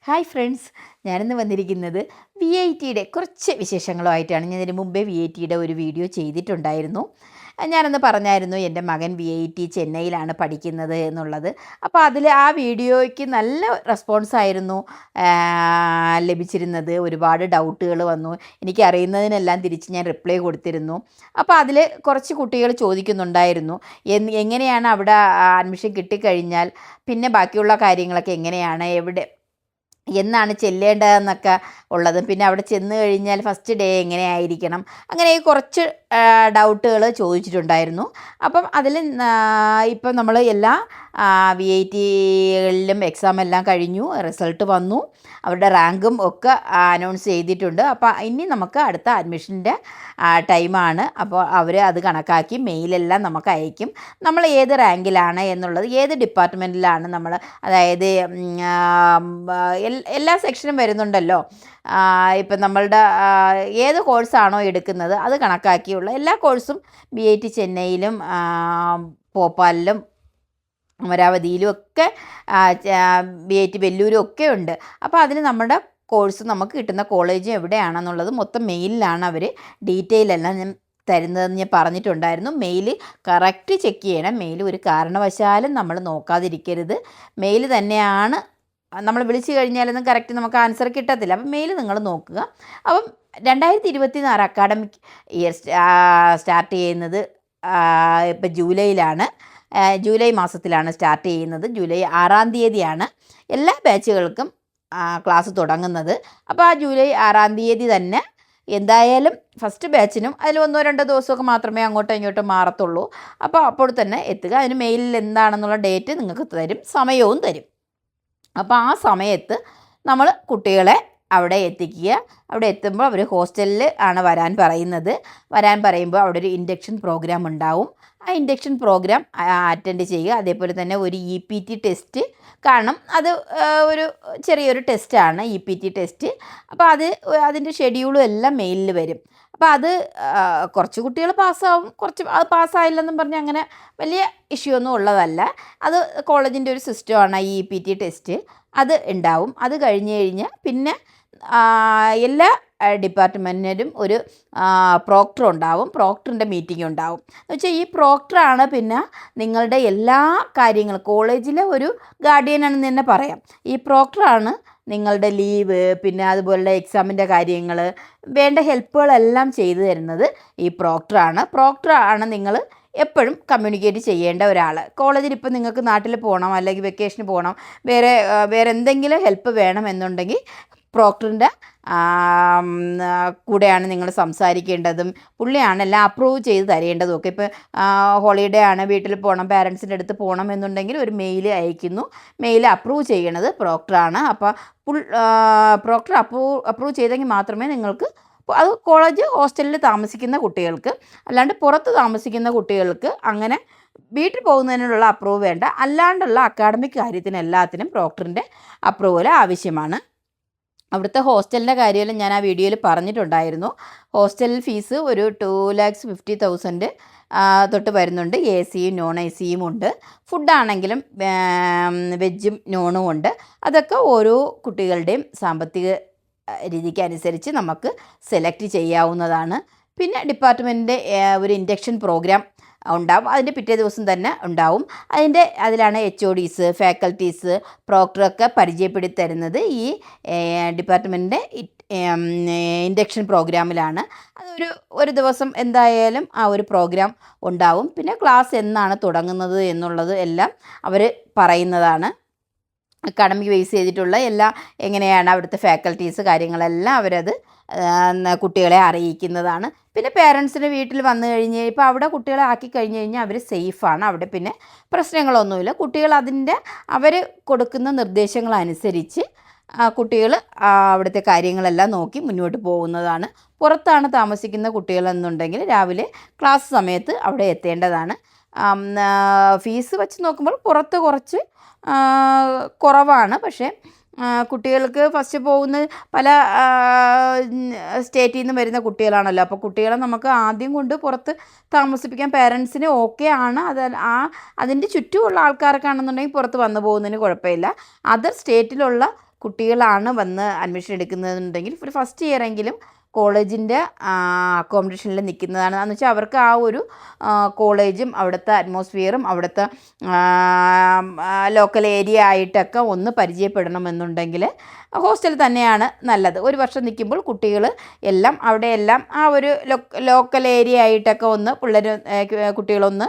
Hi friends, ഞാനിന്ന് വന്നിരിക്കുന്നത് VITയുടെ കുറച്ച് വിശേഷങ്ങളുമായിട്ടാണ്. ഞാൻ ഇതിന് മുമ്പേ VITയുടെ ഒരു വീഡിയോ ചെയ്തിട്ടുണ്ടായിരുന്നു. ഞാനന്ന് പറഞ്ഞായിരുന്നു എൻ്റെ മകൻ VIT ചെന്നൈയിലാണ് പഠിക്കുന്നത് എന്നുള്ളത്. അപ്പോൾ അതിൽ ആ വീഡിയോയ്ക്ക് നല്ല റെസ്പോൺസായിരുന്നു ലഭിച്ചിരുന്നത്. ഒരുപാട് ഡൗട്ടുകൾ വന്നു. എനിക്കറിയുന്നതിനെല്ലാം തിരിച്ച് ഞാൻ റിപ്ലൈ കൊടുത്തിരുന്നു. അപ്പോൾ അതിൽ കുറച്ച് കുട്ടികൾ ചോദിക്കുന്നുണ്ടായിരുന്നു, എങ്ങനെയാണ് അവിടെ അഡ്മിഷൻ കിട്ടിക്കഴിഞ്ഞാൽ പിന്നെ ബാക്കിയുള്ള കാര്യങ്ങളൊക്കെ എങ്ങനെയാണ്, എന്നാണ് ചെല്ലേണ്ടതെന്നൊക്കെ ഉള്ളതും, പിന്നെ അവിടെ ചെന്ന് കഴിഞ്ഞാൽ ഫസ്റ്റ് ഡേ എങ്ങനെയായിരിക്കണം, അങ്ങനെ കുറച്ച് ഡൗട്ടുകൾ ചോദിച്ചിട്ടുണ്ടായിരുന്നു. അപ്പം അതിൽ ഇപ്പം നമ്മൾ എല്ലാ VITകളിലും എക്സാം എല്ലാം കഴിഞ്ഞു, റിസൾട്ട് വന്നു, അവരുടെ റാങ്കും ഒക്കെ അനൗൺസ് ചെയ്തിട്ടുണ്ട്. അപ്പോൾ ഇനി നമുക്ക് അടുത്ത അഡ്മിഷൻ്റെ ടൈമാണ്. അപ്പോൾ അവർ അത് കണക്കാക്കി മെയിലെല്ലാം നമുക്ക് അയക്കും. നമ്മൾ ഏത് റാങ്കിലാണ് എന്നുള്ളത്, ഏത് ഡിപ്പാർട്ട്മെൻറ്റിലാണ് നമ്മൾ, അതായത് എല്ലാ സെക്ഷനും വരുന്നുണ്ടല്ലോ. ഇപ്പം നമ്മളുടെ ഏത് കോഴ്സാണോ എടുക്കുന്നത് അത് കണക്കാക്കിയുള്ള എല്ലാ കോഴ്സും VIT ചെന്നൈയിലും ഭോപ്പാലിലും അമരാവതിയിലും ഒക്കെ VIT വെല്ലൂരും ഒക്കെ ഉണ്ട്. അപ്പോൾ അതിന് നമ്മുടെ കോഴ്സ് നമുക്ക് കിട്ടുന്ന കോളേജ് എവിടെയാണെന്നുള്ളത് മൊത്തം മെയിലിലാണ് അവർ ഡീറ്റെയിൽ എല്ലാം ഞാൻ തരുന്നതെന്ന് ഞാൻ പറഞ്ഞിട്ടുണ്ടായിരുന്നു. മെയിൽ കറക്റ്റ് ചെക്ക് ചെയ്യണം. മെയിൽ ഒരു കാരണവശാലും നമ്മൾ നോക്കാതിരിക്കരുത്. മെയിൽ തന്നെയാണ്, നമ്മൾ വിളിച്ചു കഴിഞ്ഞാലൊന്നും കറക്റ്റ് നമുക്ക് ആൻസർ കിട്ടത്തില്ല. അപ്പം മെയിൽ നിങ്ങൾ നോക്കുക. അപ്പം 2024 അക്കാഡമിക് ഇയർ സ്റ്റാർട്ട് ചെയ്യുന്നത് ഇപ്പം ജൂലൈയിലാണ്. ജൂലൈ മാസത്തിലാണ് സ്റ്റാർട്ട് ചെയ്യുന്നത്. ജൂലൈ 6-ാം തീയതിയാണ് എല്ലാ ബാച്ചുകൾക്കും ക്ലാസ് തുടങ്ങുന്നത്. അപ്പോൾ ആ ജൂലൈ 6-ാം തീയതി തന്നെ എന്തായാലും ഫസ്റ്റ് ബാച്ചിനും അതിൽ 1-2 ദിവസമൊക്കെ മാത്രമേ അങ്ങോട്ടും ഇങ്ങോട്ടും മാറത്തുള്ളൂ. അപ്പോൾ തന്നെ എത്തുക. അതിന് മെയിലിൽ എന്താണെന്നുള്ള ഡേറ്റ് നിങ്ങൾക്ക് തരും, സമയവും തരും. അപ്പോൾ ആ സമയത്ത് നമ്മൾ കുട്ടികളെ അവിടെ എത്തിക്കുക. അവിടെ എത്തുമ്പോൾ അവർ ഹോസ്റ്റലിൽ ആണ് വരാൻ പറയുമ്പോൾ അവിടെ ഒരു ഇൻഡക്ഷൻ പ്രോഗ്രാം ഉണ്ടാവും. ആ ഇൻഡക്ഷൻ പ്രോഗ്രാം അറ്റൻഡ് ചെയ്യുക. അതേപോലെ തന്നെ ഒരു EPT ടെസ്റ്റ് കാണും. അത് ഒരു ചെറിയൊരു ടെസ്റ്റാണ് EPT ടെസ്റ്റ്. അപ്പോൾ അതിൻ്റെ ഷെഡ്യൂളും എല്ലാം മെയിലിൽ വരും. അപ്പോൾ അത് കുറച്ച് കുട്ടികൾ പാസ്സാവും, കുറച്ച് അത് പാസ്സായില്ലെന്നും പറഞ്ഞ് അങ്ങനെ വലിയ ഇഷ്യൂ ഒന്നും ഉള്ളതല്ല. അത് കോളേജിൻ്റെ ഒരു സിസ്റ്റമാണ് ഈ EPT ടെസ്റ്റ്. അത് ഉണ്ടാവും. അത് കഴിഞ്ഞ് കഴിഞ്ഞാൽ പിന്നെ എല്ലാ ഡിപ്പാർട്ട്മെൻറ്റിനും ഒരു പ്രോക്ടർ ഉണ്ടാവും. പ്രോക്ടറിൻ്റെ മീറ്റിംഗ് ഉണ്ടാവും. എന്ന് വെച്ചാൽ ഈ പ്രോക്ടറാണ് പിന്നെ നിങ്ങളുടെ എല്ലാ കാര്യങ്ങളും, കോളേജിലെ ഒരു ഗാർഡിയനാണെന്ന് തന്നെ പറയാം. ഈ പ്രോക്ടറാണ് നിങ്ങളുടെ ലീവ്, പിന്നെ അതുപോലെ എക്സാമിൻ്റെ കാര്യങ്ങൾ, വേണ്ട ഹെൽപ്പുകളെല്ലാം ചെയ്തു തരുന്നത് ഈ പ്രോക്ടറാണ് നിങ്ങൾ എപ്പോഴും കമ്മ്യൂണിക്കേറ്റ് ചെയ്യേണ്ട ഒരാൾ. കോളേജിൽ ഇപ്പം നിങ്ങൾക്ക് നാട്ടിൽ പോകണം, അല്ലെങ്കിൽ വെക്കേഷന് പോകണം, വേറെ എന്തെങ്കിലും ഹെൽപ്പ് വേണമെന്നുണ്ടെങ്കിൽ പ്രോക്ടറിൻ്റെ കൂടെയാണ് നിങ്ങൾ സംസാരിക്കേണ്ടതും. പുള്ളിയാണ് എല്ലാം അപ്രൂവ് ചെയ്ത് തരേണ്ടതും ഒക്കെ. ഇപ്പോൾ ഹോളിഡേ ആണ്, വീട്ടിൽ പോകണം, പാരൻസിൻ്റെ അടുത്ത് പോകണം എന്നുണ്ടെങ്കിൽ ഒരു മെയിൽ അയക്കുന്നു. മെയിൽ അപ്രൂവ് ചെയ്യണത് പ്രോക്ടറാണ്. അപ്പോൾ പ്രോക്ടർ അപ്രൂവ് ചെയ്തെങ്കിൽ മാത്രമേ നിങ്ങൾക്ക്, അത് കോളേജ് ഹോസ്റ്റലിൽ താമസിക്കുന്ന കുട്ടികൾക്ക്, അല്ലാണ്ട് പുറത്ത് താമസിക്കുന്ന കുട്ടികൾക്ക് അങ്ങനെ വീട്ടിൽ പോകുന്നതിനുള്ള അപ്രൂവ് വേണ്ട. അല്ലാണ്ടുള്ള അക്കാഡമിക് കാര്യത്തിന് എല്ലാത്തിനും പ്രോക്ടറിൻ്റെ അപ്രൂവൽ ആവശ്യമാണ്. അവിടുത്തെ ഹോസ്റ്റലിൻ്റെ കാര്യമെല്ലാം ഞാൻ ആ വീഡിയോയിൽ പറഞ്ഞിട്ടുണ്ടായിരുന്നു. ഹോസ്റ്റൽ ഫീസ് ഒരു 2,50,000 തൊട്ട് വരുന്നുണ്ട്. AC-യും നോൺ AC-യും ഉണ്ട്. ഫുഡാണെങ്കിലും വെജും നോണും ഉണ്ട്. അതൊക്കെ ഓരോ കുട്ടികളുടെയും സാമ്പത്തിക രീതിക്ക് അനുസരിച്ച് നമുക്ക് സെലക്ട് ചെയ്യാവുന്നതാണ്. പിന്നെ ഡിപ്പാർട്ട്മെൻറ്റിൻ്റെ ഒരു ഇൻഡക്ഷൻ പ്രോഗ്രാം ഉണ്ടാവും. അതിൻ്റെ പിറ്റേ ദിവസം തന്നെ ഉണ്ടാവും. അതിലാണ് HODs, ഫാക്കൽറ്റീസ്, പ്രോക്ടറൊക്കെ പരിചയപ്പെടുത്തി തരുന്നത് ഈ ഡിപ്പാർട്ട്മെൻറ്റിൻ്റെ ഇൻഡക്ഷൻ പ്രോഗ്രാമിലാണ്. ഒരു ദിവസം എന്തായാലും ആ ഒരു പ്രോഗ്രാം ഉണ്ടാവും. പിന്നെ ക്ലാസ് എന്നാണ് തുടങ്ങുന്നത് എന്നുള്ളത് എല്ലാം അവർ പറയുന്നതാണ്. അക്കാഡമിക് ബേസ് ചെയ്തിട്ടുള്ള എങ്ങനെയാണ് അവിടുത്തെ ഫാക്കൽറ്റീസ് കാര്യങ്ങളെല്ലാം അവരത് കുട്ടികളെ അറിയിക്കുന്നതാണ്. പിന്നെ പേരൻസിന് വീട്ടിൽ വന്നു കഴിഞ്ഞ് ഇപ്പോൾ അവിടെ കുട്ടികളെ ആക്കി കഴിഞ്ഞ് കഴിഞ്ഞാൽ അവർ സേഫാണ്. അവിടെ പിന്നെ പ്രശ്നങ്ങളൊന്നുമില്ല. കുട്ടികൾ അവർ കൊടുക്കുന്ന നിർദ്ദേശങ്ങളനുസരിച്ച് കുട്ടികൾ അവിടുത്തെ കാര്യങ്ങളെല്ലാം നോക്കി മുന്നോട്ട് പോകുന്നതാണ്. പുറത്താണ് താമസിക്കുന്ന കുട്ടികളെന്നുണ്ടെങ്കിൽ രാവിലെ ക്ലാസ് സമയത്ത് അവിടെ എത്തേണ്ടതാണ്. ഫീസ് വെച്ച് നോക്കുമ്പോൾ പുറത്ത് കുറച്ച് കുറവാണ്. പക്ഷേ കുട്ടികൾക്ക് ഫസ്റ്റ് പോകുന്ന പല സ്റ്റേറ്റിൽ നിന്ന് വരുന്ന കുട്ടികളാണല്ലോ. അപ്പോൾ കുട്ടികളെ നമുക്ക് ആദ്യം കൊണ്ട് പുറത്ത് താമസിപ്പിക്കാൻ പേരൻസിന് ഓക്കെ ആണ്. അതിൻ്റെ ചുറ്റുമുള്ള ആൾക്കാർക്കാണെന്നുണ്ടെങ്കിൽ പുറത്ത് വന്നു പോകുന്നതിന് കുഴപ്പമില്ല. അതർ സ്റ്റേറ്റിലുള്ള കുട്ടികളാണ് വന്ന് അഡ്മിഷൻ എടുക്കുന്നതെന്നുണ്ടെങ്കിൽ ഒരു ഫസ്റ്റ് ഇയറെങ്കിലും കോളേജിൻ്റെ അക്കോമഡേഷനിൽ നിൽക്കുന്നതാണ്. എന്ന് വെച്ചാൽ അവർക്ക് ആ ഒരു കോളേജും അവിടുത്തെ അറ്റ്മോസ്ഫിയറും അവിടുത്തെ ലോക്കൽ ഏരിയ ആയിട്ടൊക്കെ ഒന്ന് പരിചയപ്പെടണമെന്നുണ്ടെങ്കിൽ ഹോസ്റ്റൽ തന്നെയാണ് നല്ലത്. ഒരു വർഷം നിൽക്കുമ്പോൾ കുട്ടികൾ എല്ലാം അവിടെയെല്ലാം ആ ഒരു ലോക്കൽ ഏരിയ ആയിട്ടൊക്കെ ഒന്ന് കുട്ടികളൊന്ന്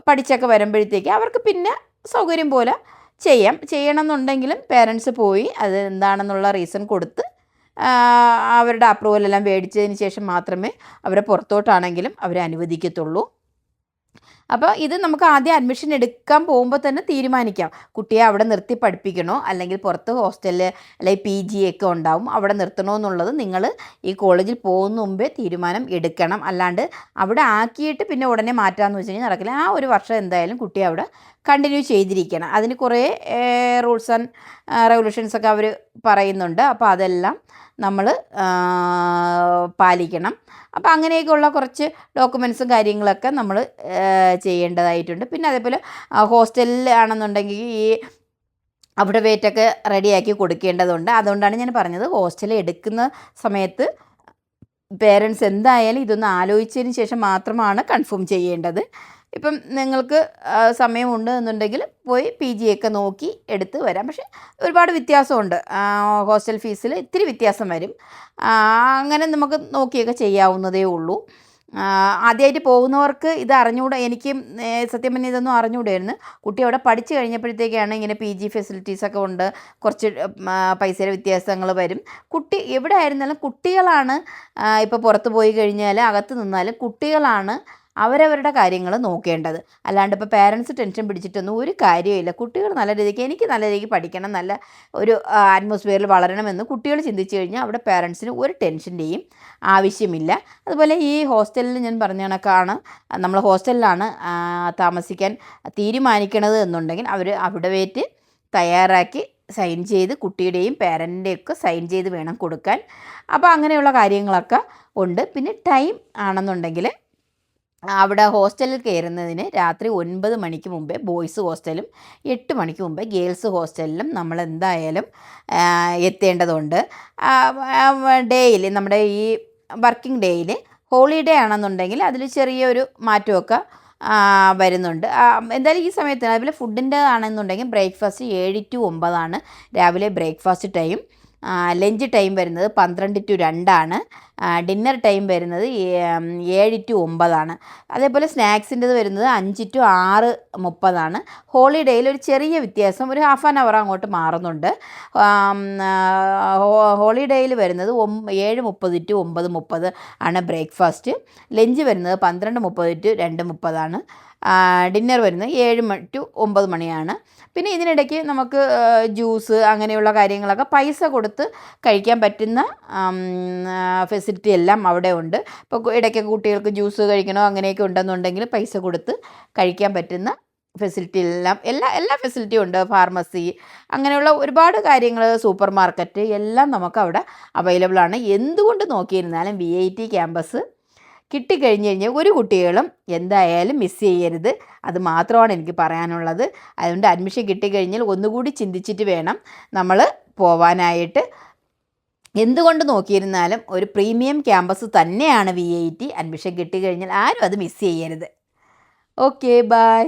പഠിച്ചൊക്കെ വരുമ്പോഴത്തേക്ക് അവർക്ക് പിന്നെ സൗകര്യം പോലെ ചെയ്യണമെന്നുണ്ടെങ്കിലും പേരൻസ് പോയി അത് എന്താണെന്നുള്ള റീസൺ കൊടുത്ത് അവരുടെ അപ്രൂവലെല്ലാം മേടിച്ചതിന് ശേഷം മാത്രമേ അവരെ പുറത്തോട്ടാണെങ്കിലും അവരെ അനുവദിക്കത്തുള്ളൂ. അപ്പോൾ ഇത് നമുക്ക് ആദ്യം അഡ്മിഷൻ എടുക്കാൻ പോകുമ്പോൾ തന്നെ തീരുമാനിക്കാം, കുട്ടിയെ അവിടെ നിർത്തി പഠിപ്പിക്കണോ അല്ലെങ്കിൽ പുറത്ത് ഹോസ്റ്റലിൽ അല്ലെങ്കിൽ PG ഒക്കെ ഉണ്ടാവും അവിടെ നിർത്തണോ എന്നുള്ളത് നിങ്ങൾ ഈ കോളേജിൽ പോകുന്ന മുമ്പേ തീരുമാനം എടുക്കണം. അല്ലാണ്ട് അവിടെ ആക്കിയിട്ട് പിന്നെ ഉടനെ മാറ്റാമെന്ന് വെച്ച് കഴിഞ്ഞാൽ നടക്കില്ല. ആ ഒരു വർഷം എന്തായാലും കുട്ടി അവിടെ കണ്ടിന്യൂ ചെയ്തിരിക്കണം. അതിന് കുറേ റൂൾസ് ആൻഡ് റെഗുലേഷൻസൊക്കെ അവർ പറയുന്നുണ്ട്. അപ്പോൾ അതെല്ലാം നമ്മൾ പാലിക്കണം. അപ്പോൾ അങ്ങനെയൊക്കെയുള്ള കുറച്ച് ഡോക്യുമെൻറ്റ്സും കാര്യങ്ങളൊക്കെ നമ്മൾ ചെയ്യേണ്ടതായിട്ടുണ്ട്. പിന്നെ അതേപോലെ ഹോസ്റ്റലിൽ ആണെന്നുണ്ടെങ്കിൽ ഈ അവിടെ വെയിറ്റൊക്കെ റെഡിയാക്കി കൊടുക്കേണ്ടതുണ്ട്. അതുകൊണ്ടാണ് ഞാൻ പറഞ്ഞത് ഹോസ്റ്റലിൽ എടുക്കുന്ന സമയത്ത് പേരൻസ് എന്തായാലും ഇതൊന്ന് ആലോചിച്ചതിന് ശേഷം മാത്രമാണ് കൺഫേം ചെയ്യേണ്ടത്. ഇപ്പം നിങ്ങൾക്ക് സമയമുണ്ട് എന്നുണ്ടെങ്കിൽ പോയി PG ഒക്കെ നോക്കി എടുത്ത് വരാം. പക്ഷേ ഒരുപാട് വ്യത്യാസമുണ്ട്, ഹോസ്റ്റൽ ഫീസിൽ ഇത്തിരി വ്യത്യാസം വരും. അങ്ങനെ നമുക്ക് നോക്കിയൊക്കെ ചെയ്യാവുന്നതേ ഉള്ളൂ. ആദ്യമായിട്ട് പോകുന്നവർക്ക് ഇത് അറിഞ്ഞുകൂടാ. എനിക്ക് സത്യം പറഞ്ഞാൽ ഇതൊന്നും അറിഞ്ഞുകൂടായിരുന്നു. കുട്ടി അവിടെ പഠിച്ചു കഴിഞ്ഞപ്പോഴത്തേക്കാണ് ഇങ്ങനെ PG ഫെസിലിറ്റീസൊക്കെ ഉണ്ട്, കുറച്ച് പൈസയുടെ വ്യത്യാസങ്ങൾ വരും. കുട്ടി എവിടെ ആയിരുന്നാലും കുട്ടികളാണ് ഇപ്പോൾ പുറത്ത് പോയി കഴിഞ്ഞാൽ അകത്ത് നിന്നാലും കുട്ടികളാണ് അവരവരുടെ കാര്യങ്ങൾ നോക്കേണ്ടത്. അല്ലാണ്ട് ഇപ്പോൾ പേരൻസ് ടെൻഷൻ പിടിച്ചിട്ടൊന്നും ഒരു കാര്യമില്ല. കുട്ടികൾ നല്ല രീതിക്ക് എനിക്ക് നല്ല രീതിക്ക് പഠിക്കണം, നല്ല ഒരു അറ്റ്മോസ്ഫിയറിൽ വളരണമെന്ന് കുട്ടികൾ ചിന്തിച്ചു കഴിഞ്ഞാൽ അവിടെ പേരൻസിന് ഒരു ടെൻഷൻ്റെയും ആവശ്യമില്ല. അതുപോലെ ഈ ഹോസ്റ്റലിൽ ഞാൻ പറഞ്ഞ കണക്കാണ്, നമ്മൾ ഹോസ്റ്റലിലാണ് താമസിക്കാൻ തീരുമാനിക്കണത് എന്നുണ്ടെങ്കിൽ അവർ അവിടെ വെയിറ്റ് തയ്യാറാക്കി സൈൻ ചെയ്ത് കുട്ടിയുടെയും പേരൻ്റെയും ഒക്കെ സൈൻ ചെയ്ത് വേണം കൊടുക്കാൻ. അപ്പോൾ അങ്ങനെയുള്ള കാര്യങ്ങളൊക്കെ ഉണ്ട്. പിന്നെ ടൈം ആണെന്നുണ്ടെങ്കിൽ അവിടെ ഹോസ്റ്റലിൽ കയറുന്നതിന് രാത്രി 9 മണിക്ക് മുമ്പേ ബോയ്സ് ഹോസ്റ്റലും 8 മണിക്ക് മുമ്പേ ഗേൾസ് ഹോസ്റ്റലിലും നമ്മൾ എന്തായാലും എത്തേണ്ടതുണ്ട്. ഡേയിൽ നമ്മുടെ ഈ വർക്കിംഗ് ഡേയിൽ ഹോളിഡേ ആണെന്നുണ്ടെങ്കിൽ അതിൽ ചെറിയൊരു മാറ്റമൊക്കെ വരുന്നുണ്ട്. എന്തായാലും ഈ സമയത്ത് അതുപോലെ ഫുഡിൻ്റെ ആണെന്നുണ്ടെങ്കിൽ ബ്രേക്ക്ഫാസ്റ്റ് 7 to 9 രാവിലെ ബ്രേക്ക്ഫാസ്റ്റ് ടൈം. ലഞ്ച് ടൈം വരുന്നത് 12 to 2 ഡിന്നർ ടൈം വരുന്നത് 7 to 9 അതേപോലെ സ്നാക്സിൻ്റെത് വരുന്നത് 5 to 6:30 ഹോളിഡേയിൽ ഒരു ചെറിയ വ്യത്യാസം, ഒരു ഹാഫ് ആൻ അവർ അങ്ങോട്ട് മാറുന്നുണ്ട്. ഹോളിഡേയിൽ വരുന്നത് 7:30 to 9:30 ബ്രേക്ക്ഫാസ്റ്റ്. ലഞ്ച് വരുന്നത് 12:30 to 2:30 ഡിന്നർ വരുന്നത് 7 to 9 പിന്നെ ഇതിനിടയ്ക്ക് നമുക്ക് ജ്യൂസ് അങ്ങനെയുള്ള കാര്യങ്ങളൊക്കെ പൈസ കൊടുത്ത് കഴിക്കാൻ പറ്റുന്ന ഫെസിലിറ്റി എല്ലാം അവിടെ ഉണ്ട്. ഇപ്പോൾ ഇടയ്ക്കൊക്കെ കുട്ടികൾക്ക് ജ്യൂസ് കഴിക്കണോ അങ്ങനെയൊക്കെ ഉണ്ടെന്നുണ്ടെങ്കിൽ പൈസ കൊടുത്ത് കഴിക്കാൻ പറ്റുന്ന ഫെസിലിറ്റി എല്ലാ ഫെസിലിറ്റിയും ഉണ്ട്. ഫാർമസി അങ്ങനെയുള്ള ഒരുപാട് കാര്യങ്ങൾ, സൂപ്പർ മാർക്കറ്റ് എല്ലാം നമുക്ക് അവിടെ അവൈലബിൾ ആണ്. എന്തുകൊണ്ട് നോക്കിയിരുന്നാലും VIT ക്യാമ്പസ് കിട്ടിക്കഴിഞ്ഞ് കഴിഞ്ഞാൽ ഒരു കുട്ടികളും എന്തായാലും മിസ് ചെയ്യരുത്. അത് മാത്രമാണ് എനിക്ക് പറയാനുള്ളത്. അതുകൊണ്ട് അഡ്മിഷൻ കിട്ടിക്കഴിഞ്ഞാൽ ഒന്നുകൂടി ചിന്തിച്ചിട്ട് വേണം നമ്മൾ പോവാനായിട്ട്. എന്തുകൊണ്ട് നോക്കിയിരുന്നാലും ഒരു പ്രീമിയം ക്യാമ്പസ് തന്നെയാണ് VIT. അഡ്മിഷൻ കിട്ടിക്കഴിഞ്ഞാൽ ആരും അത് മിസ് ചെയ്യരുത്. Okay, by.